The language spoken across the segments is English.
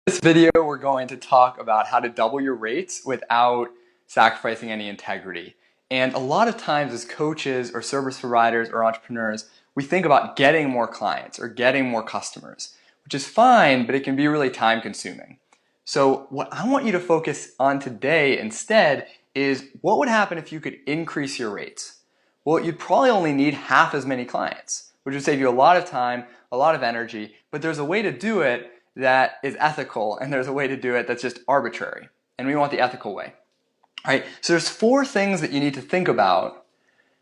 This video, we're going to talk about how to double your rates without sacrificing any integrity. And a lot of times as coaches or service providers or entrepreneurs, we think about getting more clients or getting more customers, which is fine, but it can be really time consuming. So what I want you to focus on today instead is what would happen if you could increase your rates? Well, you'd probably only need half as many clients, which would save you a lot of time, a lot of energy, but there's a way to do it that is ethical, and there's a way to do it that's just arbitrary. And we want the ethical way. All right, so there's 4 things that you need to think about,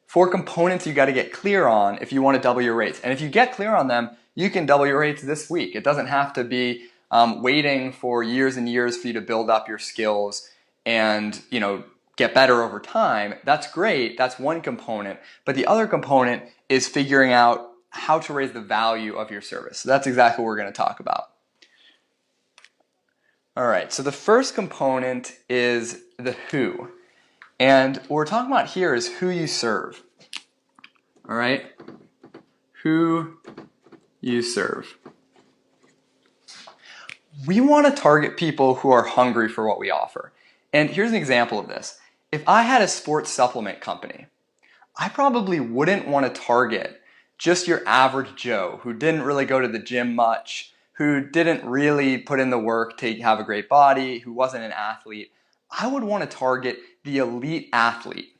4 components you got to get clear on if you want to double your rates. And if you get clear on them, you can double your rates this week. It doesn't have to be waiting for years and years for you to build up your skills and get better over time. That's great. That's one component. But the other component is figuring out how to raise the value of your service. So that's exactly what we're going to talk about. All right, so the first component is the who. And what we're talking about here is who you serve. All right, who you serve. We want to target people who are hungry for what we offer. And here's an example of this. If I had a sports supplement company, I probably wouldn't want to target just your average Joe who didn't really go to the gym much, who didn't really put in the work to have a great body, who wasn't an athlete. I would want to target the elite athlete.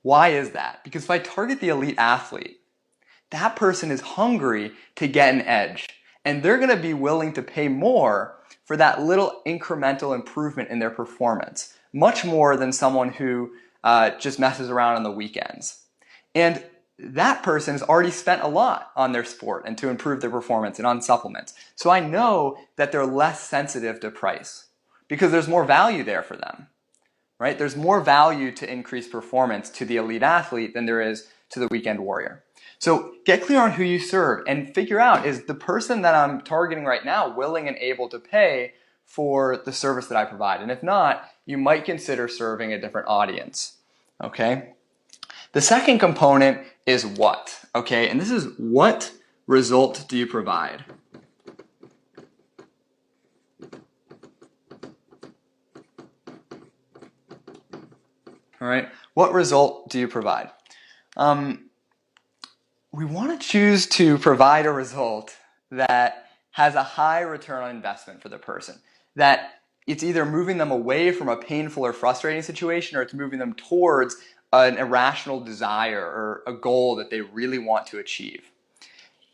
Why is that? Because if I target the elite athlete, that person is hungry to get an edge, and they're going to be willing to pay more for that little incremental improvement in their performance, much more than someone who just messes around on the weekends. And that person has already spent a lot on their sport and to improve their performance and on supplements. So I know that they're less sensitive to price because there's more value there for them, right? There's more value to increase performance to the elite athlete than there is to the weekend warrior. So get clear on who you serve and figure out, is the person that I'm targeting right now willing and able to pay for the service that I provide? And if not, you might consider serving a different audience, okay? The second component is what, okay? And this is, what result do you provide? All right, what result do you provide? We want to choose to provide a result that has a high return on investment for the person, that it's either moving them away from a painful or frustrating situation, or it's moving them towards an irrational desire or a goal that they really want to achieve.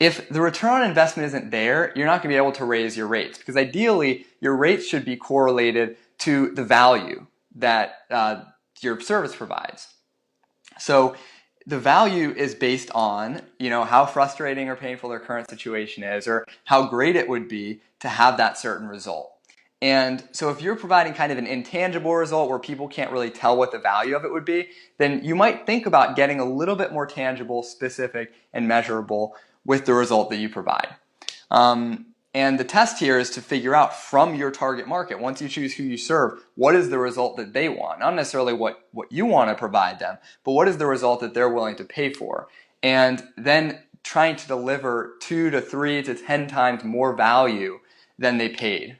If the return on investment isn't there, you're not going to be able to raise your rates, because ideally your rates should be correlated to the value that your service provides. So the value is based on, how frustrating or painful their current situation is, or how great it would be to have that certain result. And so if you're providing kind of an intangible result where people can't really tell what the value of it would be, then you might think about getting a little bit more tangible, specific, and measurable with the result that you provide. And the test here is to figure out from your target market, once you choose who you serve, what is the result that they want? Not necessarily what you want to provide them, but what is the result that they're willing to pay for? And then trying to deliver 2 to 3 to 10 times more value than they paid,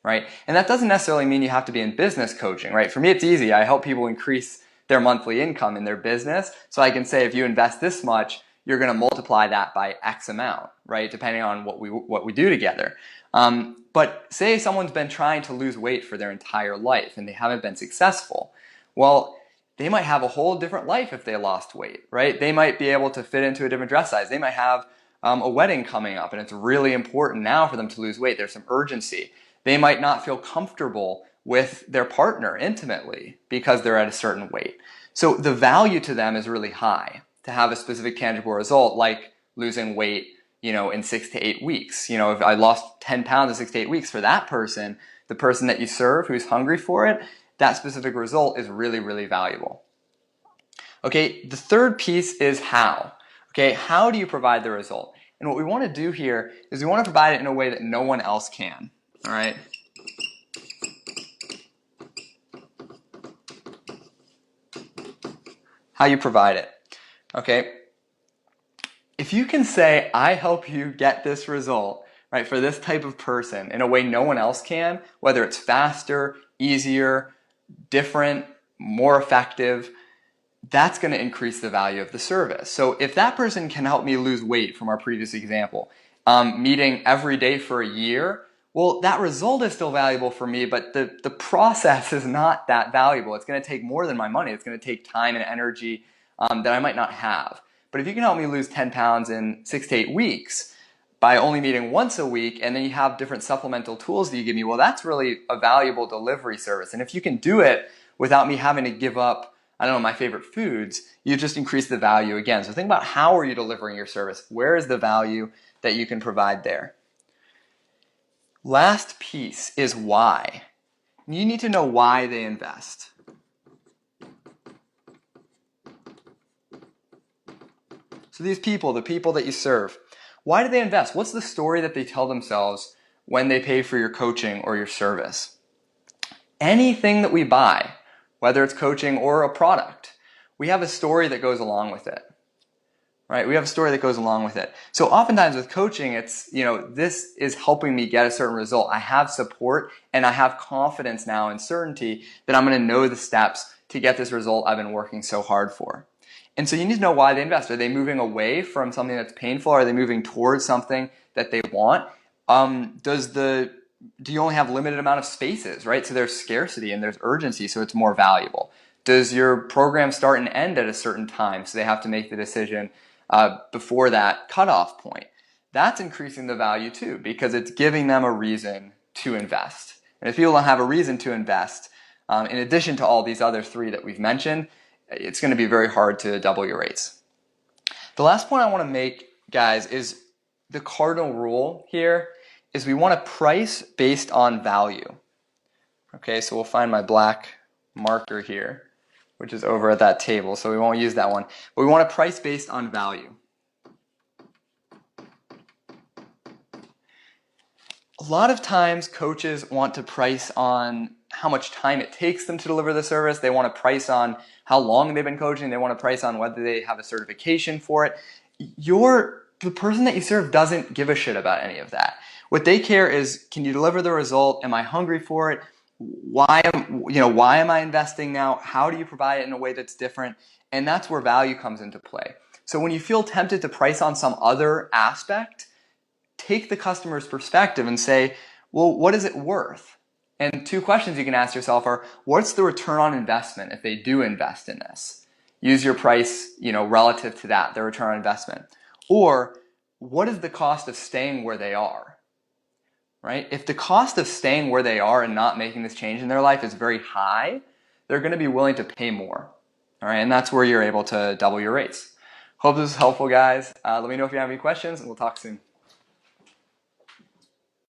right? And that doesn't necessarily mean you have to be in business coaching, right? For me, it's easy. I help people increase their monthly income in their business. So I can say, if you invest this much, you're going to multiply that by X amount, right? Depending on what we do together. But say someone's been trying to lose weight for their entire life and they haven't been successful. Well, they might have a whole different life if they lost weight, right? They might be able to fit into a different dress size. They might have a wedding coming up and it's really important now for them to lose weight. There's some urgency. They might not feel comfortable with their partner intimately because they're at a certain weight. So the value to them is really high to have a specific tangible result, like losing weight, in 6 to 8 weeks. If I lost 10 pounds in 6 to 8 weeks, for that person, the person that you serve who's hungry for it, that specific result is really, really valuable. Okay, the third piece is how. Okay, how do you provide the result? And what we want to do here is we want to provide it in a way that no one else can. All right. How you provide it. Okay, if you can say, I help you get this result, right, for this type of person in a way no one else can, whether it's faster, easier, different, more effective, that's going to increase the value of the service. So if that person can help me lose weight from our previous example, meeting every day for a year, well, that result is still valuable for me, but the process is not that valuable. It's going to take more than my money. It's going to take time and energy that I might not have. But if you can help me lose 10 pounds in 6 to 8 weeks by only meeting once a week, and then you have different supplemental tools that you give me, well, that's really a valuable delivery service. And if you can do it without me having to give up, I don't know, my favorite foods, you just increase the value again. So think about how are you delivering your service? Where is the value that you can provide there? Last piece is why. You need to know why they invest. So these people, the people that you serve, why do they invest? What's the story that they tell themselves when they pay for your coaching or your service? Anything that we buy, whether it's coaching or a product, we have a story that goes along with it. Right? We have a story that goes along with it. So oftentimes with coaching, it's, this is helping me get a certain result. I have support and I have confidence now and certainty that I'm going to know the steps to get this result I've been working so hard for. And so you need to know why they invest. Are they moving away from something that's painful? Are they moving towards something that they want? Do you only have limited amount of spaces, right? So there's scarcity and there's urgency, so it's more valuable. Does your program start and end at a certain time, so they have to make the decision before that cutoff point? That's increasing the value too, because it's giving them a reason to invest. And if people don't have a reason to invest, in addition to all these other three that we've mentioned, it's going to be very hard to double your rates. The last point I want to make, guys, is the cardinal rule here is we want to price based on value. Okay, so we'll find my black marker here, which is over at that table, so we won't use that one. But we want to price based on value. A lot of times coaches want to price on how much time it takes them to deliver the service. They want to price on how long they've been coaching. They want to price on whether they have a certification for it. The person that you serve doesn't give a shit about any of that. What they care is, can you deliver the result? Am I hungry for it? Why am I investing now? How do you provide it in a way that's different? And that's where value comes into play. So when you feel tempted to price on some other aspect, take the customer's perspective and say, well, what is it worth? And two questions you can ask yourself are, what's the return on investment if they do invest in this? Use your price, relative to that, their return on investment. Or what is the cost of staying where they are? Right? If the cost of staying where they are and not making this change in their life is very high, they're going to be willing to pay more. All right, and that's where you're able to double your rates. Hope this is helpful, guys. Let me know if you have any questions, and we'll talk soon.